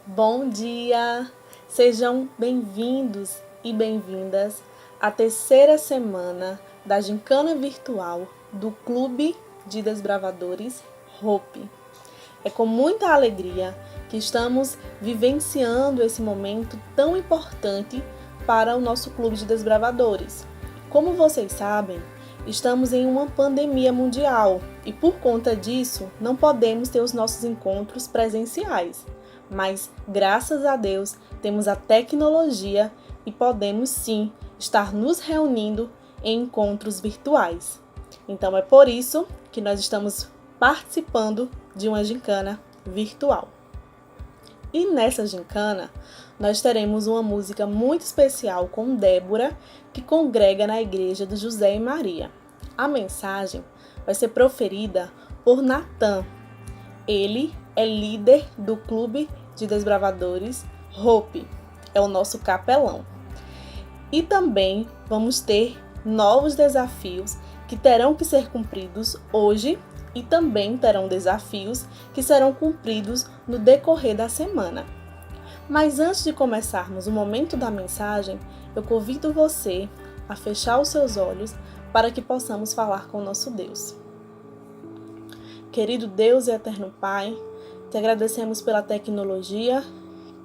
Bom dia! Sejam bem-vindos e bem-vindas à terceira semana da gincana virtual do Clube de Desbravadores Hope. É com muita alegria que estamos vivenciando esse momento tão importante para o nosso Clube de Desbravadores. Como vocês sabem, estamos em uma pandemia mundial e por conta disso não podemos ter os nossos encontros presenciais. Mas, graças a Deus, temos a tecnologia e podemos sim estar nos reunindo em encontros virtuais. Então é por isso que nós estamos participando de uma gincana virtual. E nessa gincana, nós teremos uma música muito especial com Débora, que congrega na igreja do José e Maria. A mensagem vai ser proferida por Natan. Ele é líder do Clube de Desbravadores Hope, é o nosso capelão. E também vamos ter novos desafios que terão que ser cumpridos hoje e também terão desafios que serão cumpridos no decorrer da semana. Mas antes de começarmos o momento da mensagem, eu convido você a fechar os seus olhos para que possamos falar com o nosso Deus. Querido Deus e eterno Pai, te agradecemos pela tecnologia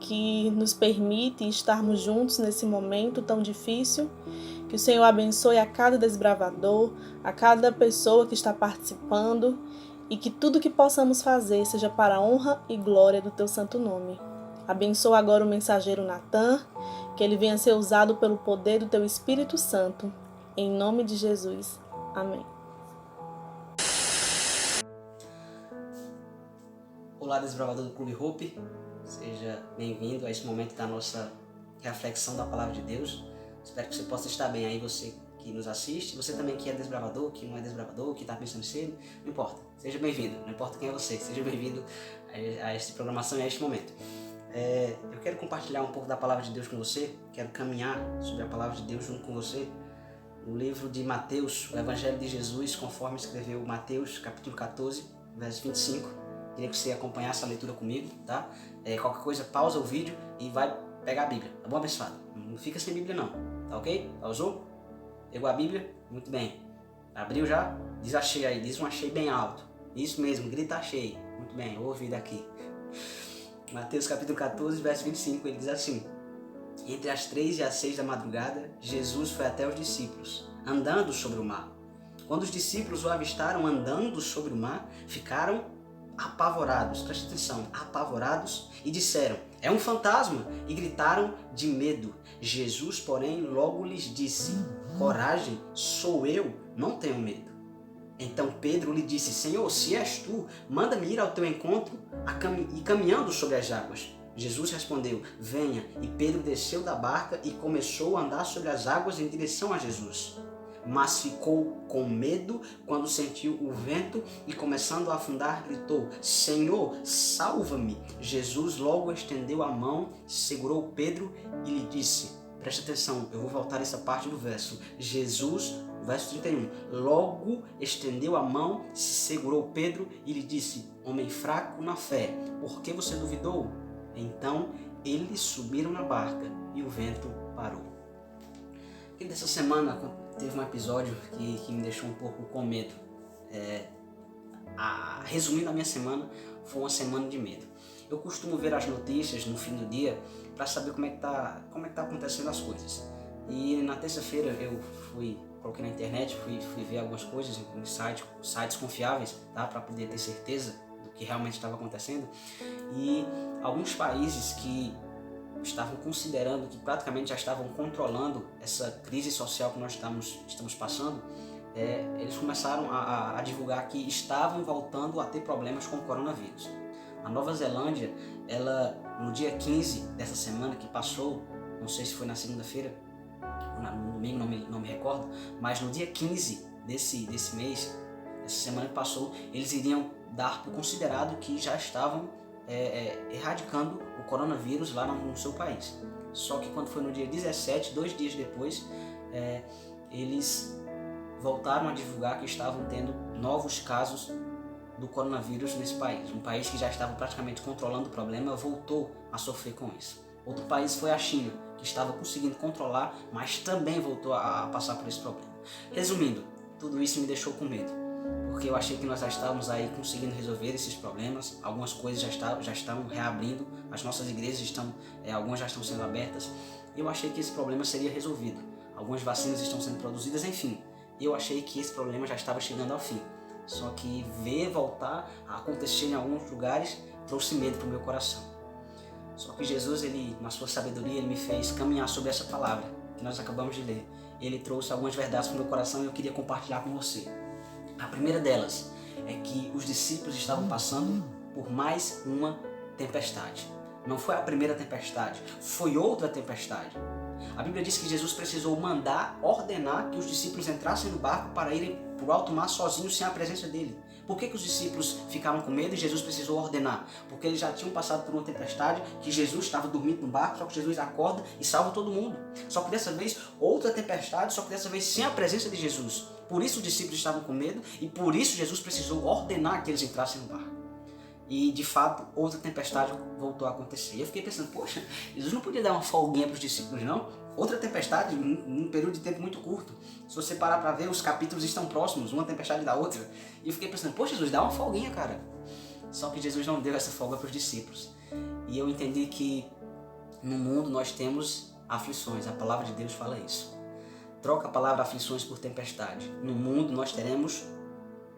que nos permite estarmos juntos nesse momento tão difícil. Que o Senhor abençoe a cada desbravador, a cada pessoa que está participando e que tudo que possamos fazer seja para a honra e glória do teu santo nome. Abençoa agora o mensageiro Natan, que ele venha ser usado pelo poder do teu Espírito Santo. Em nome de Jesus. Amém. Olá, desbravador do Clube Hope, seja bem-vindo a esse momento da nossa reflexão da Palavra de Deus. Espero que você possa estar bem aí, você que nos assiste, você também que é desbravador, que não é desbravador, que está pensando em ser, não importa, seja bem-vindo, não importa quem é você, seja bem-vindo a esta programação e a este momento. Eu quero compartilhar um pouco da Palavra de Deus com você, quero caminhar sobre a Palavra de Deus junto com você, no livro de Mateus, o Evangelho de Jesus, conforme escreveu Mateus, capítulo 14, verso 25. Queria que você acompanhasse a leitura comigo, tá? Qualquer coisa, pausa o vídeo e vai pegar a Bíblia, tá bom, abençoado? Não fica sem Bíblia não, tá ok? Pausou? Pegou a Bíblia? Muito bem. Abriu já? Diz achei aí, diz um achei bem alto. Isso mesmo, grita achei. Muito bem, ouvi daqui. Mateus capítulo 14, verso 25, ele diz assim: Entre as 3 e as 6 da madrugada, Jesus foi até os discípulos, andando sobre o mar. Quando os discípulos o avistaram andando sobre o mar, ficaram apavorados, preste atenção, apavorados, e disseram: é um fantasma, e gritaram de medo. Jesus, porém, logo lhes disse: coragem, sou eu, não tenham medo. Então Pedro lhe disse: Senhor, se és tu, manda-me ir ao teu encontro e caminhando sobre as águas. Jesus respondeu: venha, e Pedro desceu da barca e começou a andar sobre as águas em direção a Jesus. Mas ficou com medo quando sentiu o vento e, começando a afundar, gritou: Senhor, salva-me! Jesus logo estendeu a mão, segurou Pedro e lhe disse, preste atenção, eu vou voltar essa parte do verso. Jesus, verso 31, logo estendeu a mão, segurou Pedro e lhe disse: homem fraco na fé, por que você duvidou? Então eles subiram na barca e o vento parou. E dessa semana teve um episódio que me deixou um pouco com medo. Resumindo a minha semana, foi uma semana de medo. Eu costumo ver as notícias no fim do dia para saber como é que tá acontecendo as coisas. E na terça-feira eu coloquei na internet, fui ver algumas coisas em sites confiáveis, tá, para poder ter certeza do que realmente estava acontecendo. E alguns países que estavam considerando que praticamente já estavam controlando essa crise social que nós estamos passando, eles começaram a divulgar que estavam voltando a ter problemas com o coronavírus. A Nova Zelândia, ela no dia 15 dessa semana que passou, não sei se foi na segunda-feira ou no domingo, não me recordo, mas no dia 15 desse mês, essa semana que passou, eles iriam dar por considerado que já estavam erradicando o coronavírus lá no seu país. Só que quando foi no dia 17, 2 dias depois, eles voltaram a divulgar que estavam tendo novos casos do coronavírus nesse país. Um país que já estava praticamente controlando o problema voltou a sofrer com isso. Outro país foi a China, que estava conseguindo controlar, mas também voltou a passar por esse problema. Resumindo, tudo isso me deixou com medo, porque eu achei que nós já estávamos aí conseguindo resolver esses problemas, algumas coisas já estão reabrindo, as nossas igrejas algumas já estão sendo abertas, e eu achei que esse problema seria resolvido. Algumas vacinas estão sendo produzidas, enfim, eu achei que esse problema já estava chegando ao fim. Só que ver voltar a acontecer em alguns lugares trouxe medo para o meu coração. Só que Jesus, ele, na sua sabedoria, ele me fez caminhar sobre essa palavra que nós acabamos de ler. Ele trouxe algumas verdades para o meu coração e eu queria compartilhar com você. A primeira delas é que os discípulos estavam passando por mais uma tempestade. Não foi a primeira tempestade, foi outra tempestade. A Bíblia diz que Jesus precisou ordenar que os discípulos entrassem no barco para irem para o alto mar sozinhos sem a presença dele. Por que os discípulos ficaram com medo e Jesus precisou ordenar? Porque eles já tinham passado por uma tempestade, que Jesus estava dormindo no barco, só que Jesus acorda e salva todo mundo. Só que dessa vez, outra tempestade, só que dessa vez sem a presença de Jesus. Por isso os discípulos estavam com medo e por isso Jesus precisou ordenar que eles entrassem no barco. E de fato, outra tempestade voltou a acontecer. E eu fiquei pensando, poxa, Jesus não podia dar uma folguinha para os discípulos, não? Outra tempestade num período de tempo muito curto. Se você parar para ver, os capítulos estão próximos, uma tempestade da outra. E eu fiquei pensando, poxa, Jesus, dá uma folguinha, cara. Só que Jesus não deu essa folga para os discípulos. E eu entendi que no mundo nós temos aflições. A palavra de Deus fala isso. Troca a palavra aflições por tempestade. No mundo nós teremos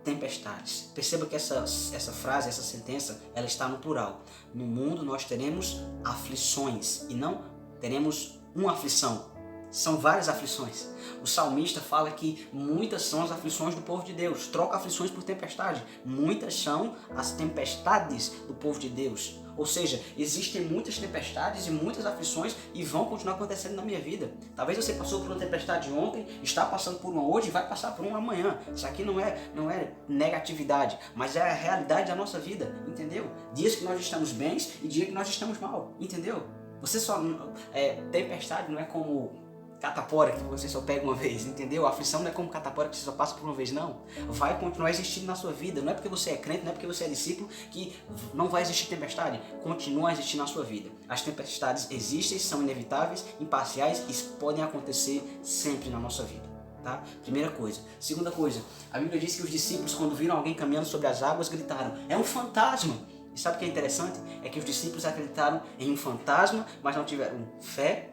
tempestades. Perceba que essa frase, essa sentença, ela está no plural. No mundo nós teremos aflições e não teremos uma aflição. São várias aflições. O salmista fala que muitas são as aflições do povo de Deus. Troca aflições por tempestade. Muitas são as tempestades do povo de Deus. Ou seja, existem muitas tempestades e muitas aflições e vão continuar acontecendo na minha vida. Talvez você passou por uma tempestade ontem, está passando por uma hoje e vai passar por uma amanhã. Isso aqui não é negatividade, mas é a realidade da nossa vida, entendeu? Dias que nós estamos bem e dias que nós estamos mal, entendeu? Você só... tempestade não é como catapora que você só pega uma vez, entendeu? A aflição não é como catapora que você só passa por uma vez, não. Vai continuar existindo na sua vida. Não é porque você é crente, não é porque você é discípulo que não vai existir tempestade. Continua a existir na sua vida. As tempestades existem, são inevitáveis, imparciais e podem acontecer sempre na nossa vida, tá? Primeira coisa. Segunda coisa, a Bíblia diz que os discípulos, quando viram alguém caminhando sobre as águas, gritaram, é um fantasma! E sabe o que é interessante? É que os discípulos acreditaram em um fantasma, mas não tiveram fé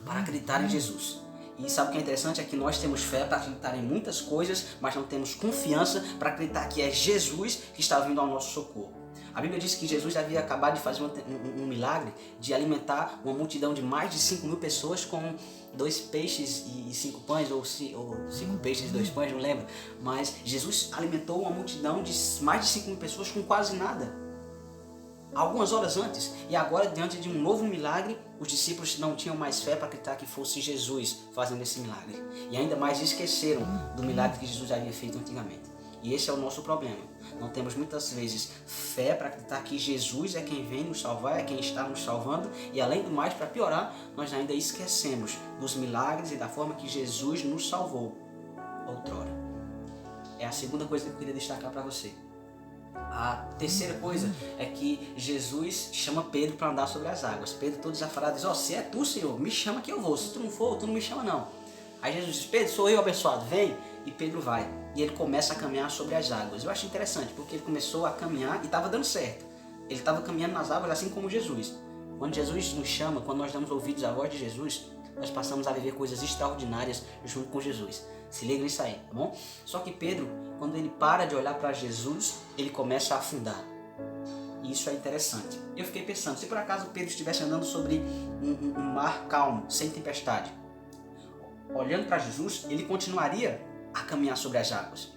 para acreditar em Jesus. E sabe o que é interessante? É que nós temos fé para acreditar em muitas coisas, mas não temos confiança para acreditar que é Jesus que está vindo ao nosso socorro. A Bíblia diz que Jesus havia acabado de fazer um milagre de alimentar uma multidão de mais de 5.000 pessoas com 2 peixes e 5 pães, ou 5 peixes e 2 pães, não lembro. Mas Jesus alimentou uma multidão de mais de 5.000 pessoas com quase nada. Algumas horas antes, e agora diante de um novo milagre, os discípulos não tinham mais fé para acreditar que fosse Jesus fazendo esse milagre. E ainda mais esqueceram do milagre que Jesus já havia feito antigamente. E esse é o nosso problema. Não temos muitas vezes fé para acreditar que Jesus é quem vem nos salvar, é quem está nos salvando. E além do mais, para piorar, nós ainda esquecemos dos milagres e da forma que Jesus nos salvou outrora. É a segunda coisa que eu queria destacar para você. A terceira coisa é que Jesus chama Pedro para andar sobre as águas. Pedro todo desafarado diz, se é tu, Senhor, me chama que eu vou. Se tu não for, tu não me chama não. Aí Jesus diz, Pedro, sou eu abençoado, vem. E Pedro vai. E ele começa a caminhar sobre as águas. Eu acho interessante, porque ele começou a caminhar e estava dando certo. Ele estava caminhando nas águas assim como Jesus. Quando Jesus nos chama, quando nós damos ouvidos à voz de Jesus, nós passamos a viver coisas extraordinárias junto com Jesus. Se liga nisso aí, tá bom? Só que Pedro, quando ele para de olhar para Jesus, ele começa a afundar. E isso é interessante. Eu fiquei pensando, se por acaso Pedro estivesse andando sobre um mar calmo, sem tempestade, olhando para Jesus, ele continuaria a caminhar sobre as águas.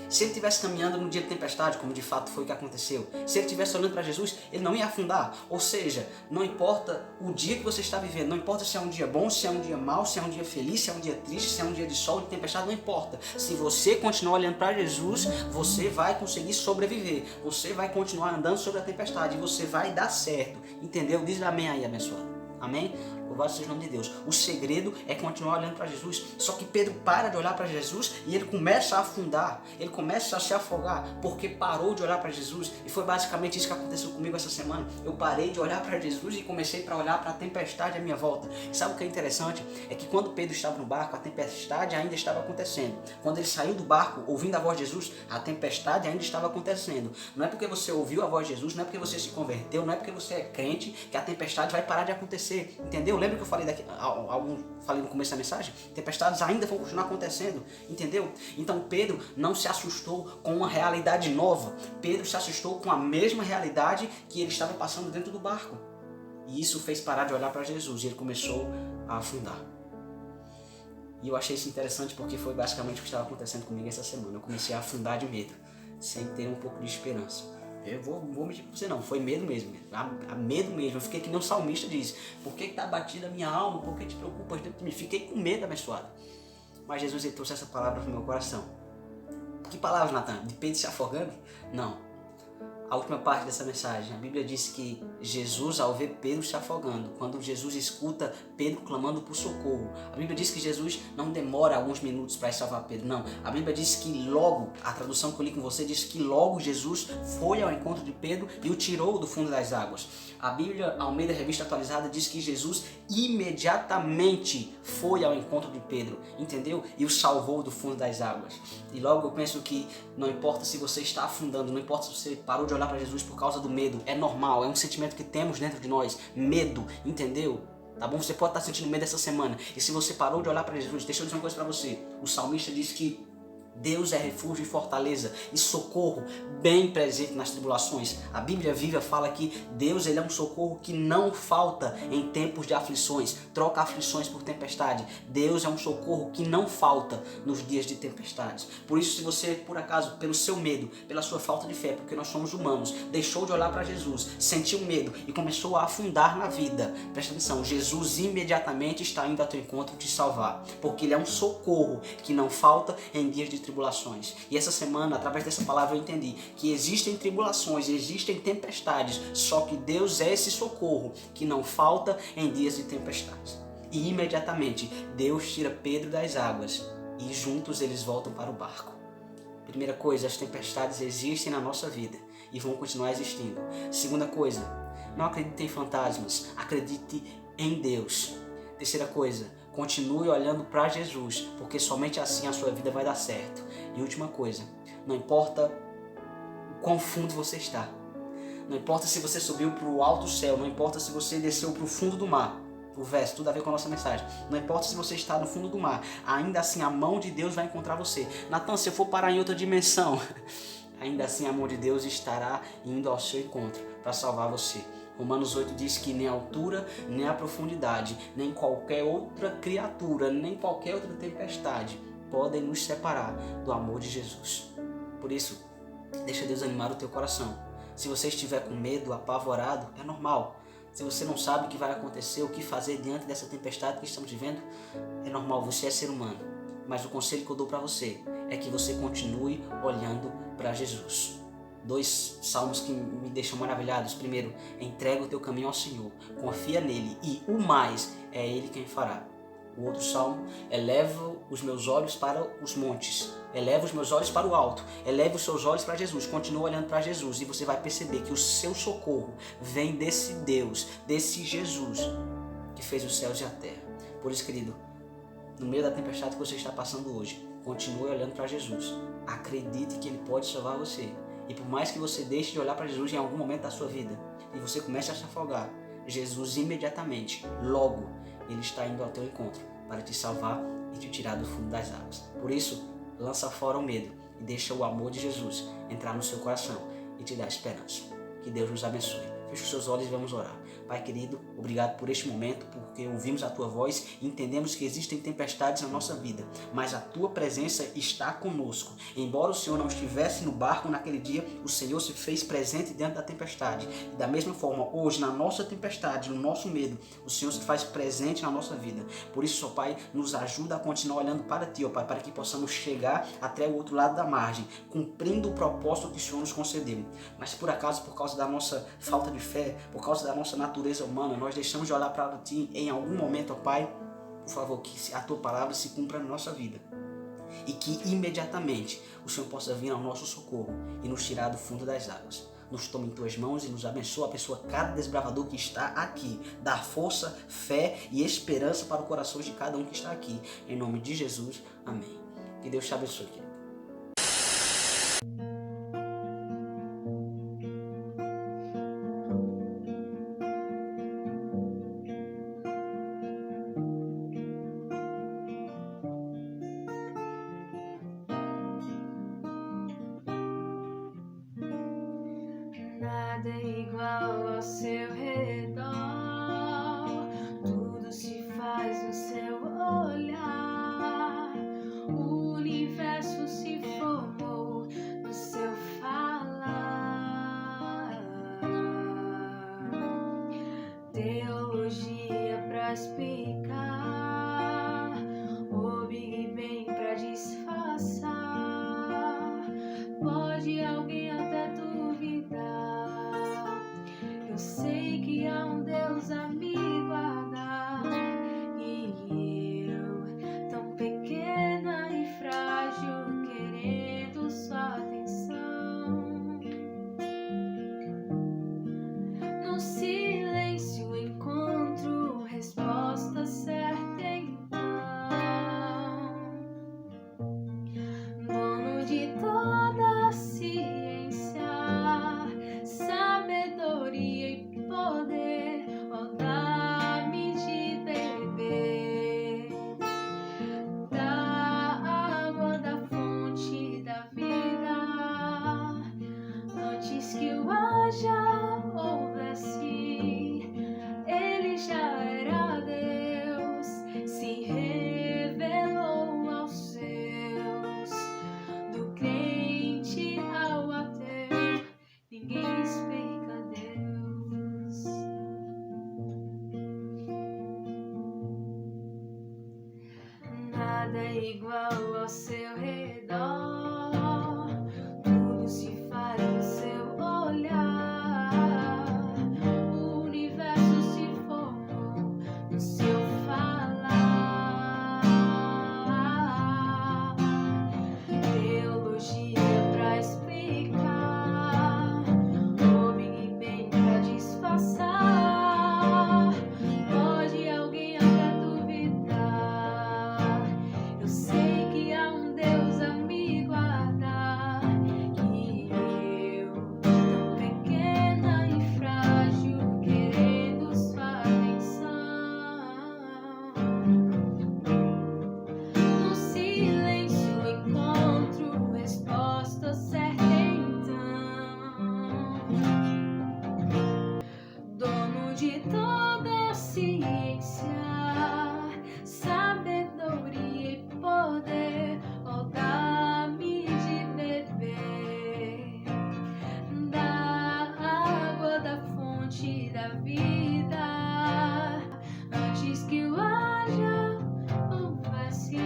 Se ele estivesse caminhando no dia de tempestade, como de fato foi o que aconteceu, se ele estivesse olhando para Jesus, ele não ia afundar. Ou seja, não importa o dia que você está vivendo, não importa se é um dia bom, se é um dia mau, se é um dia feliz, se é um dia triste, se é um dia de sol, de tempestade, não importa. Se você continuar olhando para Jesus, você vai conseguir sobreviver. Você vai continuar andando sobre a tempestade e você vai dar certo. Entendeu? Diz amém aí, abençoado. Amém? Louvado seja o nome de Deus. O segredo é continuar olhando para Jesus. Só que Pedro para de olhar para Jesus e ele começa a afundar, ele começa a se afogar, porque parou de olhar para Jesus. E foi basicamente isso que aconteceu comigo essa semana. Eu parei de olhar para Jesus e comecei a olhar para a tempestade à minha volta. E sabe o que é interessante? É que quando Pedro estava no barco, a tempestade ainda estava acontecendo. Quando ele saiu do barco, ouvindo a voz de Jesus, a tempestade ainda estava acontecendo. Não é porque você ouviu a voz de Jesus, não é porque você se converteu, não é porque você é crente que a tempestade vai parar de acontecer. Entendeu? Lembra que eu falei falei no começo da mensagem? Tempestades ainda vão continuar acontecendo. Entendeu? Então Pedro não se assustou com uma realidade nova. Pedro se assustou com a mesma realidade que ele estava passando dentro do barco. E isso fez parar de olhar para Jesus e ele começou a afundar. E eu achei isso interessante porque foi basicamente o que estava acontecendo comigo essa semana. Eu comecei a afundar de medo, sem ter um pouco de esperança. Eu vou mentir pra você não, foi medo mesmo, medo mesmo. Eu fiquei que nem o salmista diz: por que tá batida a minha alma? Por que te preocupas dentro de mim? Fiquei com medo, abençoado. Mas Jesus, ele trouxe essa palavra pro meu coração. Que palavra, Natan? De Pedro se afogando? Não. A última parte dessa mensagem, a Bíblia diz que Jesus, ao ver Pedro se afogando, quando Jesus escuta Pedro clamando por socorro, a Bíblia diz que Jesus não demora alguns minutos para salvar Pedro, não. A Bíblia diz que logo, a tradução que eu li com você diz que logo Jesus foi ao encontro de Pedro e o tirou do fundo das águas. A Bíblia, Almeida Revista Atualizada, diz que Jesus imediatamente foi ao encontro de Pedro, entendeu? E o salvou do fundo das águas. E logo eu penso que não importa se você está afundando, não importa se você parou de olhar para Jesus por causa do medo, é normal, é um sentimento que temos dentro de nós, medo, entendeu? Tá bom? Você pode estar sentindo medo essa semana. E se você parou de olhar para Jesus, deixa eu dizer uma coisa para você. O salmista diz que Deus é refúgio e fortaleza e socorro bem presente nas tribulações. A Bíblia Viva fala que Deus, ele é um socorro que não falta em tempos de aflições. Troca aflições por tempestade. Deus é um socorro que não falta nos dias de tempestades. Por isso, se você, por acaso, pelo seu medo, pela sua falta de fé, porque nós somos humanos, deixou de olhar para Jesus, sentiu medo e começou a afundar na vida, presta atenção, Jesus imediatamente está indo ao teu encontro te salvar, porque ele é um socorro que não falta em dias de tribulações. E essa semana, através dessa palavra, eu entendi que existem tribulações, existem tempestades, só que Deus é esse socorro que não falta em dias de tempestades. E imediatamente Deus tira Pedro das águas e juntos eles voltam para o barco. Primeira coisa, as tempestades existem na nossa vida e vão continuar existindo. Segunda coisa, não acredite em fantasmas, acredite em Deus. Terceira coisa, continue olhando para Jesus, porque somente assim a sua vida vai dar certo. E última coisa, não importa o quão fundo você está, não importa se você subiu para o alto céu, não importa se você desceu para o fundo do mar, o verso, tudo a ver com a nossa mensagem, não importa se você está no fundo do mar, ainda assim a mão de Deus vai encontrar você. Natan, se eu for parar em outra dimensão, ainda assim a mão de Deus estará indo ao seu encontro para salvar você. Romanos 8 diz que nem a altura, nem a profundidade, nem qualquer outra criatura, nem qualquer outra tempestade podem nos separar do amor de Jesus. Por isso, deixa Deus animar o teu coração. Se você estiver com medo, apavorado, é normal. Se você não sabe o que vai acontecer, o que fazer diante dessa tempestade que estamos vivendo, é normal, você é ser humano. Mas o conselho que eu dou para você é que você continue olhando para Jesus. 2 salmos que me deixam maravilhados. Primeiro, entrega o teu caminho ao Senhor, confia nele e o mais é Ele quem fará. O outro salmo, eleva os meus olhos para os montes, eleva os meus olhos para o alto, eleva os seus olhos para Jesus, continua olhando para Jesus e você vai perceber que o seu socorro vem desse Deus, desse Jesus que fez os céus e a terra. Por isso, querido, no meio da tempestade que você está passando hoje, continue olhando para Jesus, acredite que Ele pode salvar você. E por mais que você deixe de olhar para Jesus em algum momento da sua vida e você comece a se afogar, Jesus imediatamente, logo, Ele está indo ao teu encontro para te salvar e te tirar do fundo das águas. Por isso, lança fora o medo e deixa o amor de Jesus entrar no seu coração e te dar esperança. Que Deus nos abençoe. Feche os seus olhos e vamos orar. Pai querido, obrigado por este momento, porque ouvimos a Tua voz e entendemos que existem tempestades na nossa vida, mas a Tua presença está conosco. Embora o Senhor não estivesse no barco naquele dia, o Senhor se fez presente dentro da tempestade. E da mesma forma, hoje, na nossa tempestade, no nosso medo, o Senhor se faz presente na nossa vida. Por isso, ó Pai, nos ajuda a continuar olhando para Ti, ó Pai, para que possamos chegar até o outro lado da margem, cumprindo o propósito que o Senhor nos concedeu. Mas por acaso, por causa da nossa falta de fé, por causa da nossa natureza, natureza humana, nós deixamos de olhar para Ti em algum momento, ó Pai. Por favor, que a Tua palavra se cumpra na nossa vida. E que imediatamente o Senhor possa vir ao nosso socorro e nos tirar do fundo das águas. Nos tome em Tuas mãos e nos abençoa, abençoa cada desbravador que está aqui. Dá força, fé e esperança para o coração de cada um que está aqui. Em nome de Jesus, amém. Que Deus te abençoe, querido. Nada é igual ao seu redor, tudo se faz no seu olhar, o universo se formou no seu falar. Teologia pra explicar, o Big Bang pra disfarçar, pode alguém até duvidar. Eu sei que há um Deus a me guardar, e eu, tão pequena e frágil, querendo sua atenção. No silêncio encontro resposta certa, então, dono de toda a ciência, sabedoria e poder, ó, dá-me de beber da água da fonte da vida. Antes que o haja houvesse, ele já era Deus, se revelou aos seus, do crente ao ateu, ninguém explica Deus. Nada é igual ao seu redor, tudo se faz no seu olhar, o universo se formou no seu falar. Teologia pra explicar, o Big Bang pra disfarçar, pode alguém até duvidar. Eu sei que há um Deus a me guardar, e eu, tão pequena e frágil, querendo sua atenção. No silêncio encontro resposta certa, então, dono de toda a ciência, sabedoria e poder, ó, dá-me de beber da água da fonte da vida. Antes que o haja houvesse,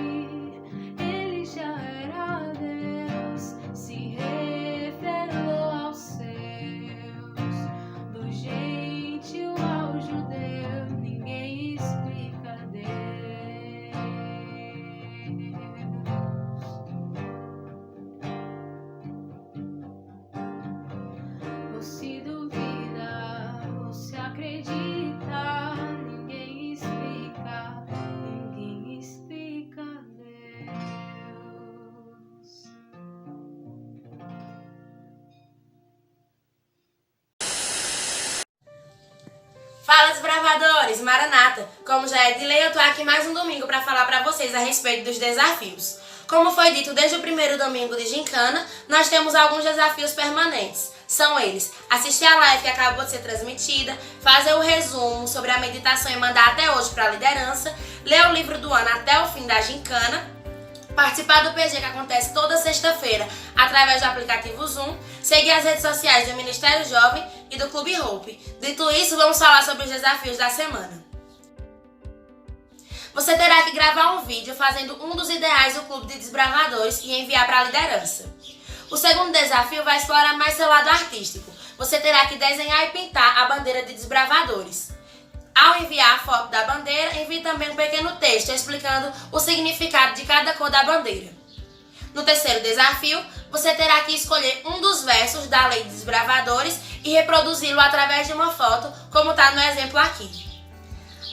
ele já era Deus, se revelou aos seus, do gentil ao judeu, ninguém explica Deus. Ou se duvida, ou se acredita, ninguém explica Deus. Fala, desbravadores! Maranata! Como já é de lei, eu tô aqui mais um domingo para falar para vocês a respeito dos desafios. Como foi dito desde o primeiro domingo de gincana, nós temos alguns desafios permanentes. São eles: assistir a live que acabou de ser transmitida, fazer o resumo sobre a meditação e mandar até hoje para a liderança, ler o livro do ano até o fim da gincana, participar do PG que acontece toda sexta-feira através do aplicativo Zoom, seguir as redes sociais do Ministério Jovem e do Clube Hope. Dito isso, vamos falar sobre os desafios da semana. Você terá que gravar um vídeo fazendo um dos ideais do Clube de Desbravadores e enviar para a liderança. O segundo desafio vai explorar mais seu lado artístico. Você terá que desenhar e pintar a bandeira de desbravadores. Ao enviar a foto da bandeira, envie também um pequeno texto explicando o significado de cada cor da bandeira. No terceiro desafio, você terá que escolher um dos versos da Lei dos Desbravadores e reproduzi-lo através de uma foto, como está no exemplo aqui.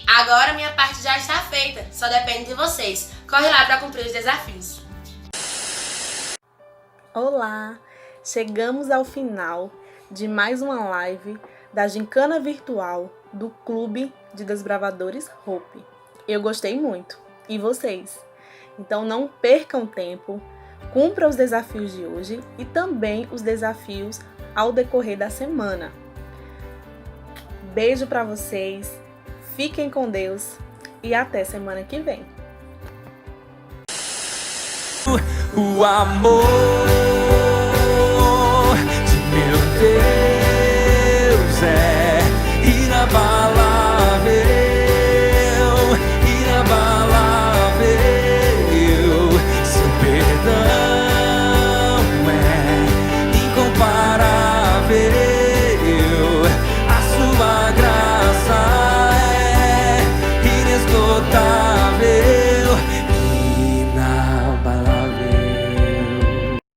Agora minha parte já está feita, só depende de vocês. Corre lá para cumprir os desafios. Olá! Chegamos ao final de mais uma live da Gincana Virtual do Clube de Desbravadores Hope. Eu gostei muito. E vocês? Então não percam tempo, cumpra os desafios de hoje e também os desafios ao decorrer da semana. Beijo para vocês, fiquem com Deus e até semana que vem. O amor